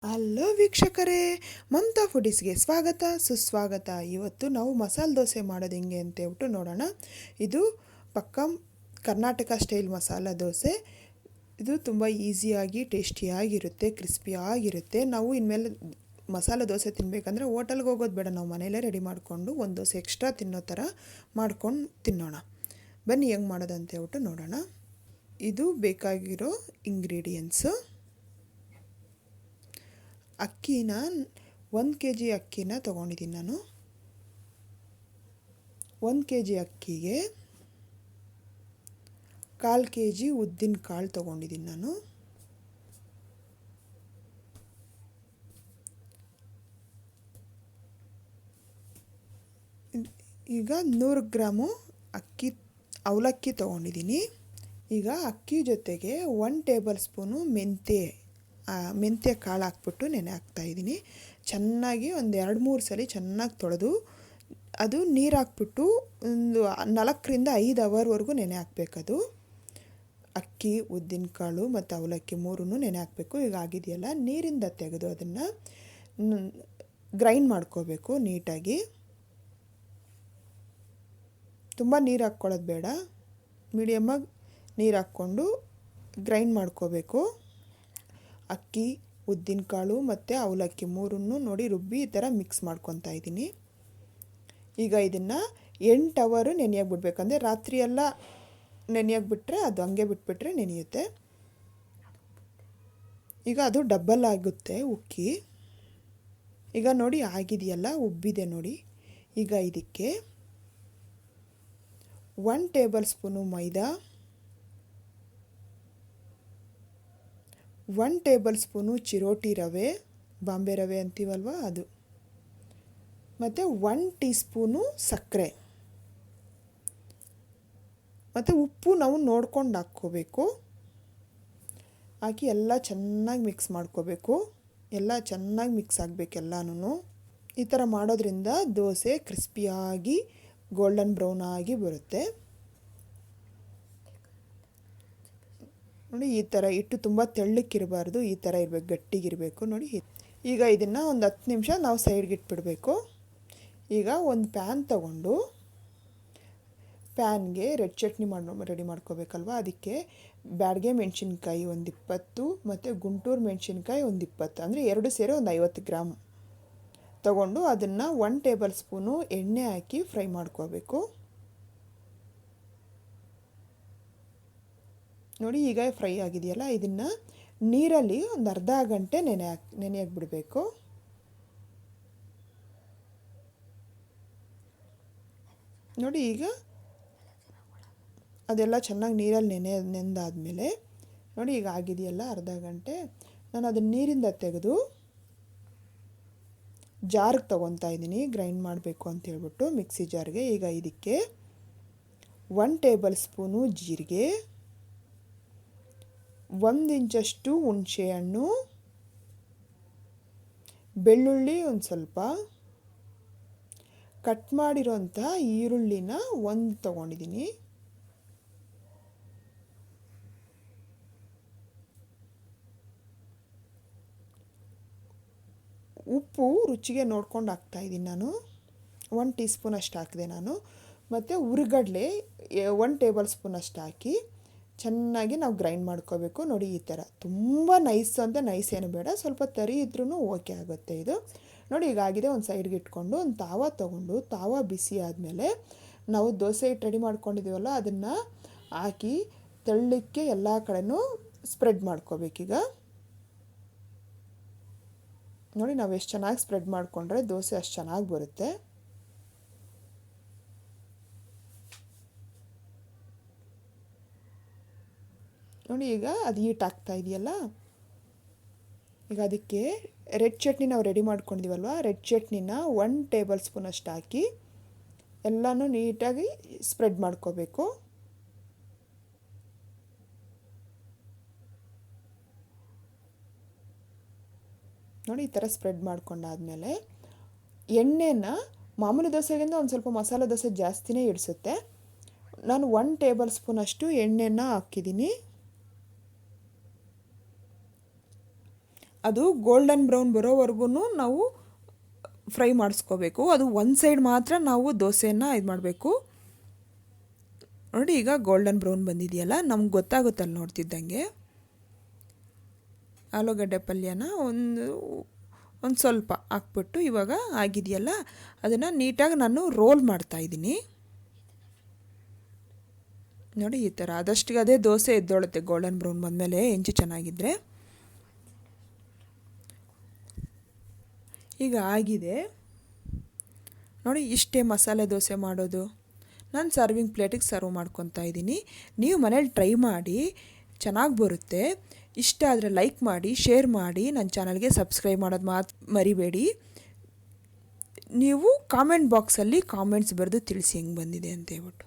Hello ವೀಕ್ಷಕರೇ, ಮಮತಾ ಫುಡೀಸ್ಗೆ ಸ್ವಾಗತ ಸುಸ್ವಾಗತ. ಇವತ್ತು ನಾವು ಮಸಾಲೆ ದೋಸೆ ಮಾಡೋದು ಹೆಂಗೆ ಅಂತ ಹೇಳ್ಬಿಟ್ಟು ನೋಡೋಣ. ಇದು ಪಕ್ಕ ಕರ್ನಾಟಕ ಸ್ಟೈಲ್ ಮಸಾಲ ದೋಸೆ. ಇದು ತುಂಬ ಈಸಿಯಾಗಿ ಟೇಸ್ಟಿಯಾಗಿರುತ್ತೆ, ಕ್ರಿಸ್ಪಿಯಾಗಿರುತ್ತೆ. ನಾವು ಇನ್ಮೇಲೆ ಮಸಾಲ ದೋಸೆ ತಿನ್ನಬೇಕಂದ್ರೆ ಹೋಟೆಲ್ಗೆ ಹೋಗೋದು ಬೇಡ, ನಾವು ಮನೆಯಲ್ಲೇ ರೆಡಿ ಮಾಡಿಕೊಂಡು ಒಂದು ದೋಸೆ ಎಕ್ಸ್ಟ್ರಾ ತಿನ್ನೋ ಥರ ಮಾಡ್ಕೊಂಡು ತಿನ್ನೋಣ. ಬನ್ನಿ ಹೆಂಗೆ ಮಾಡೋದು ಅಂತ ಹೇಳ್ಬಿಟ್ಟು ನೋಡೋಣ. ಇದು ಬೇಕಾಗಿರೋ ಇಂಗ್ರೀಡಿಯೆಂಟ್ಸು: ಅಕ್ಕಿನ 1 kg ಅಕ್ಕಿನ ತೊಗೊಂಡಿದ್ದೀನಿ ನಾನು. 1 kg ಅಕ್ಕಿಗೆ 1/4 kg ಉದ್ದಿನ ಕಾಳು ತೊಗೊಂಡಿದ್ದೀನಿ ನಾನು. ಈಗ 100 ಗ್ರಾಮು ಅವಲಕ್ಕಿ ತೊಗೊಂಡಿದ್ದೀನಿ. ಈಗ ಅಕ್ಕಿ ಜೊತೆಗೆ 1 ಟೇಬಲ್ ಸ್ಪೂನು ಮೆಂತ್ಯ ಕಾಳು ಹಾಕ್ಬಿಟ್ಟು ನೆನೆ ಹಾಕ್ತಾಯಿದ್ದೀನಿ. ಚೆನ್ನಾಗಿ ಒಂದು 2-3 ಸಲ ಚೆನ್ನಾಗಿ ತೊಳೆದು ಅದು ನೀರು ಹಾಕ್ಬಿಟ್ಟು ಒಂದು 4 to 5 ಅವರ್ವರೆಗೂ ನೆನೆ ಹಾಕಬೇಕದು. ಅಕ್ಕಿ, ಉದ್ದಿನ ಕಾಳು ಮತ್ತು ಅವಲಕ್ಕಿ 3 ನೆನೆ ಹಾಕಬೇಕು. ಈಗ ಆಗಿದೆಯಲ್ಲ, ನೀರಿಂದ ತೆಗೆದು ಅದನ್ನು ಗ್ರೈಂಡ್ ಮಾಡ್ಕೋಬೇಕು ನೀಟಾಗಿ. ತುಂಬ ನೀರು ಹಾಕ್ಕೊಳ್ಳೋದು ಬೇಡ, ಮೀಡಿಯಮ್ಮಾಗಿ ನೀರು ಹಾಕ್ಕೊಂಡು ಗ್ರೈಂಡ್ ಮಾಡ್ಕೋಬೇಕು. ಅಕ್ಕಿ, ಉದ್ದಿನ ಕಾಳು ಮತ್ತು ಅವಲಕ್ಕಿ 3 ನೋಡಿ ರುಬ್ಬಿ ಈ ಥರ ಮಿಕ್ಸ್ ಮಾಡ್ಕೊತಾ ಇದ್ದೀನಿ. ಈಗ ಇದನ್ನು 8 ಅವರ್ ನೆನೆಯಾಗಿ ಬಿಡಬೇಕಂದ್ರೆ ರಾತ್ರಿ ಎಲ್ಲ ನೆನೆಯಾಗಿ ಬಿಟ್ಟರೆ ಅದು ಹಂಗೆ ಬಿಟ್ಬಿಟ್ರೆ ನೆನೆಯುತ್ತೆ. ಈಗ ಅದು ಡಬ್ಬಲ್ ಆಗುತ್ತೆ ಉಕ್ಕಿ. ಈಗ ನೋಡಿ ಆಗಿದೆಯಲ್ಲ, ಉಬ್ಬಿದೆ ನೋಡಿ. ಈಗ ಇದಕ್ಕೆ 1 ಟೇಬಲ್ ಸ್ಪೂನು ಮೈದಾ, 1 ಟೇಬಲ್ ಸ್ಪೂನು ಚಿರೋಟಿ ರವೆ, ಬಾಂಬೆ ರವೆ ಅಂತೀವಲ್ವ ಅದು, ಮತ್ತು 1 ಟೀ ಸ್ಪೂನು ಸಕ್ಕರೆ, ಮತ್ತು ಉಪ್ಪು ನಾವು ನೋಡ್ಕೊಂಡು ಹಾಕ್ಕೋಬೇಕು. ಹಾಕಿ ಎಲ್ಲ ಚೆನ್ನಾಗಿ ಮಿಕ್ಸ್ ಮಾಡ್ಕೋಬೇಕು. ಎಲ್ಲ ಚೆನ್ನಾಗಿ ಮಿಕ್ಸ್ ಆಗಬೇಕೆಲ್ಲನೂ. ಈ ಥರ ಮಾಡೋದ್ರಿಂದ ದೋಸೆ ಕ್ರಿಸ್ಪಿಯಾಗಿ ಗೋಲ್ಡನ್ ಬ್ರೌನ್ ಆಗಿ ಬರುತ್ತೆ ನೋಡಿ. ಈ ಥರ ಹಿಟ್ಟು ತುಂಬ ತೆಳ್ಳಕ್ಕಿರಬಾರ್ದು, ಈ ಥರ ಇರಬೇಕು, ಗಟ್ಟಿಗಿರಬೇಕು ನೋಡಿ. ಈಗ ಇದನ್ನು ಒಂದು 10 ನಿಮಿಷ ನಾವು ಸೈಡ್ಗೆ ಇಟ್ಬಿಡಬೇಕು. ಈಗ ಒಂದು ಪ್ಯಾನ್ ತಗೊಂಡು ಪ್ಯಾನ್ಗೆ ರೆಡ್ ಚಟ್ನಿ ರೆಡಿ ಮಾಡ್ಕೋಬೇಕಲ್ವ. ಅದಕ್ಕೆ ಬ್ಯಾಡಿಗೆ ಮೆಣಸಿನ್ಕಾಯಿ ಒಂದು 20 ಮತ್ತು ಗುಂಟೂರು ಮೆಣಸಿನ್ಕಾಯಿ ಒಂದು 20, ಅಂದರೆ 2 ಸೇರಿ ಒಂದು 50 ಗ್ರಾಮ್ ತಗೊಂಡು ಅದನ್ನು 1 ಟೇಬಲ್ ಸ್ಪೂನು ಎಣ್ಣೆ ಹಾಕಿ ಫ್ರೈ ಮಾಡ್ಕೋಬೇಕು ನೋಡಿ. ಈಗ ಫ್ರೈ ಆಗಿದೆಯಲ್ಲ, ಇದನ್ನು ನೀರಲ್ಲಿ ಒಂದು ಅರ್ಧ ಗಂಟೆ ನೆನೆಯಾಗಿ ಬಿಡಬೇಕು ನೋಡಿ. ಈಗ ಅದೆಲ್ಲ ಚೆನ್ನಾಗಿ ನೀರಲ್ಲಿ ನೆಂದಾದಮೇಲೆ ನೋಡಿ, ಈಗ ಆಗಿದೆಯಲ್ಲ ಅರ್ಧ ಗಂಟೆ. ನಾನು ಅದನ್ನು ನೀರಿಂದ ತೆಗೆದು ಜಾರ್ಗೆ ತೊಗೊತಾ ಇದ್ದೀನಿ, ಗ್ರೈಂಡ್ ಮಾಡಬೇಕು ಅಂತ ಹೇಳ್ಬಿಟ್ಟು ಮಿಕ್ಸಿ ಜಾರ್ಗೆ. ಈಗ ಇದಕ್ಕೆ 1 ಟೇಬಲ್ ಸ್ಪೂನು ಜೀರಿಗೆ, 1 ಇಂಚಷ್ಟು ಹುಣಸೆ ಹಣ್ಣು, ಬೆಳ್ಳುಳ್ಳಿ ಒಂದು ಸ್ವಲ್ಪ, ಕಟ್ ಮಾಡಿರೋಂಥ ಈರುಳ್ಳಿನ 1 ತೊಗೊಂಡಿದ್ದೀನಿ, ಉಪ್ಪು ರುಚಿಗೆ ನೋಡ್ಕೊಂಡು ಹಾಕ್ತಾಯಿದ್ದೀನಿ ನಾನು, 1 ಟೀ ಸ್ಪೂನ್ ಅಷ್ಟು ಹಾಕಿದೆ ನಾನು. ಮತ್ತು ಹುರಿಗಡಲೆ 1 ಟೇಬಲ್ ಸ್ಪೂನ್ ಅಷ್ಟು ಹಾಕಿ ಚೆನ್ನಾಗಿ ನಾವು ಗ್ರೈಂಡ್ ಮಾಡ್ಕೋಬೇಕು ನೋಡಿ. ಈ ಥರ ತುಂಬ ನೈಸ್ ಏನು ಬೇಡ, ಸ್ವಲ್ಪ ತರಿ ಇದ್ರೂ ಓಕೆ ಆಗುತ್ತೆ ಇದು ನೋಡಿ. ಈಗ ಆಗಿದೆ, ಒಂದು ಸೈಡ್ಗೆ ಇಟ್ಕೊಂಡು ಒಂದು ತಾವ ತೊಗೊಂಡು, ತಾವ ಬಿಸಿ ಆದಮೇಲೆ ನಾವು ದೋಸೆ ಹಿಟ್ಟು ರೆಡಿ ಮಾಡ್ಕೊಂಡಿದ್ದೀವಲ್ಲ ಅದನ್ನು ಹಾಕಿ ತೆಳ್ಳಕ್ಕೆ ಎಲ್ಲ ಕಡೆನೂ ಸ್ಪ್ರೆಡ್ ಮಾಡ್ಕೋಬೇಕೀಗ ನೋಡಿ. ನಾವು ಎಷ್ಟು ಚೆನ್ನಾಗಿ ಸ್ಪ್ರೆಡ್ ಮಾಡಿಕೊಂಡ್ರೆ ದೋಸೆ ಅಷ್ಟು ಚೆನ್ನಾಗಿ ಬರುತ್ತೆ ನೋಡಿ. ಈಗ ಅದು ಹೀಟ್ ಆಗ್ತಾ ಇದೆಯಲ್ಲ, ಈಗ ಅದಕ್ಕೆ ರೆಡ್ ಚಟ್ನಿ ನಾವು ರೆಡಿ ಮಾಡ್ಕೊಂಡಿದ್ದೀವಲ್ವ, ರೆಡ್ ಚಟ್ನಿನ 1 ಟೇಬಲ್ ಸ್ಪೂನ್ ಅಷ್ಟು ಹಾಕಿ ಎಲ್ಲನೂ ನೀಟಾಗಿ ಸ್ಪ್ರೆಡ್ ಮಾಡ್ಕೋಬೇಕು ನೋಡಿ. ಈ ಥರ ಸ್ಪ್ರೆಡ್ ಮಾಡ್ಕೊಂಡಾದಮೇಲೆ ಎಣ್ಣೆನ ಮಾಮೂಲಿ ದೋಸೆಗಿಂತ ಒಂದು ಸ್ವಲ್ಪ ಮಸಾಲೆ ದೋಸೆ ಜಾಸ್ತಿನೇ ಇಡಿಸುತ್ತೆ. ನಾನು 1 ಟೇಬಲ್ ಸ್ಪೂನ್ ಅಷ್ಟು ಎಣ್ಣೆನ ಹಾಕಿದ್ದೀನಿ. ಅದು ಗೋಲ್ಡನ್ ಬ್ರೌನ್ ಬರೋವರೆಗೂ ನಾವು ಫ್ರೈ ಮಾಡಿಸ್ಕೋಬೇಕು. ಅದು ಒಂದು ಸೈಡ್ ಮಾತ್ರ ನಾವು ದೋಸೆಯನ್ನು ಇದು ಮಾಡಬೇಕು. ನೋಡಿ ಈಗ ಗೋಲ್ಡನ್ ಬ್ರೌನ್ ಬಂದಿದೆಯಲ್ಲ, ನಮ್ಗೆ ಗೊತ್ತಾಗುತ್ತಲ್ಲ ನೋಡ್ತಿದ್ದಂಗೆ. ಆಲೂಗಡ್ಡೆ ಪಲ್ಯನ ಒಂದು ಸ್ವಲ್ಪ ಹಾಕ್ಬಿಟ್ಟು ಇವಾಗ ಆಗಿದೆಯಲ್ಲ ಅದನ್ನು ನೀಟಾಗಿ ನಾನು ರೋಲ್ ಮಾಡ್ತಾಯಿದ್ದೀನಿ. ನೋಡಿ ಈ ಥರ ಆದಷ್ಟಿಗೆ ಅದೇ ದೋಸೆ ಎದ್ದೊಳುತ್ತೆ ಗೋಲ್ಡನ್ ಬ್ರೌನ್ ಬಂದಮೇಲೆ, ಹೆಂಚು ಚೆನ್ನಾಗಿದ್ದರೆ. ಈಗ ಆಗಿದೆ ನೋಡಿ, ಇಷ್ಟೇ ಮಸಾಲೆ ದೋಸೆ ಮಾಡೋದು. ನಾನು ಸರ್ವಿಂಗ್ ಪ್ಲೇಟಿಗೆ ಸರ್ವ್ ಮಾಡ್ಕೊತಾ ಇದ್ದೀನಿ. ನೀವು ಮನೇಲಿ ಟ್ರೈ ಮಾಡಿ, ಚೆನ್ನಾಗಿ ಬರುತ್ತೆ. ಇಷ್ಟ ಆದರೆ ಲೈಕ್ ಮಾಡಿ, ಶೇರ್ ಮಾಡಿ, ನನ್ನ ಚಾನಲ್ಗೆ ಸಬ್ಸ್ಕ್ರೈಬ್ ಮಾಡೋದು ಮರಿಬೇಡಿ. ನೀವು ಕಾಮೆಂಟ್ ಬಾಕ್ಸಲ್ಲಿ ಕಾಮೆಂಟ್ಸ್ ಬರೆದು ತಿಳಿಸಿ ಹೆಂಗೆ ಬಂದಿದೆ ಅಂತ ಹೇಳ್ಬಿಟ್ಟು.